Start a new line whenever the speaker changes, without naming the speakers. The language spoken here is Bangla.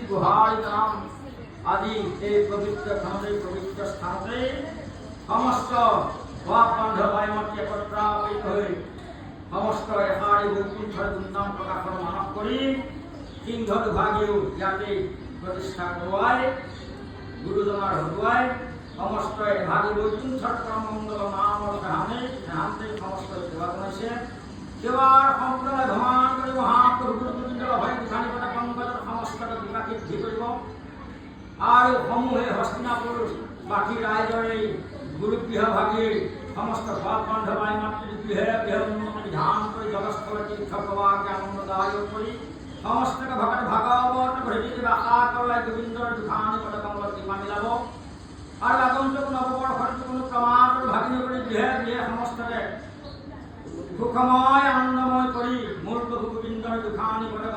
গুহাই নাম আদি এই পবিত্র ধনরে পবিত্র স্থানতে সমস্ত বাপ বান্ধব আইমত একত্রাপিত হয়ে সমস্ত এহারি বৈকুণ্ঠর ধুমধাম প্রকাশন মানব করি সিংহ দুভাগেও ইয়াতে প্রতিষ্ঠা করোয়ায় গুরুজনার হতুয়ায় সমস্ত এভাগে বৈকুণ্ঠর মঙ্গল নাম সেহান্তে সমস্ত সেবা করেছে সেবার সম্প্রদায় ভ্রমণ করে মহাপ্রভু গুরুগোবিন্দৰ অভয় দিশানি পদ পংকজৰ সমস্ত বিভাগে ধি কৰিব আৰু সমূহে হস্তিনাপুৰ বাকী ৰাইজৰ এই গুৰুগৃহ ভাগীৰ সমস্ত ভাৱ বান্ধৱ আই মাতৃগৃহে গৃহ উন্নত বিধান কৰি জগস্থল তীৰ্থ প্ৰবাহকে আনন্দদায়ক কৰি সমস্তকে ভকত ভাগৱত ভৃতি আশা কৰলাই গোবিন্দৰ দুখানি পদ কমলত কৃপা মিলাব আৰু আগন্তুক নৱবৰ্ষৰ কোনো প্ৰমাণৰ ভাগিনী কৰি গৃহে গৃহে সমস্তকে সুখময় আনন্দময় কৰি মূল প্ৰভু গোবিন্দৰ দুখানি পদ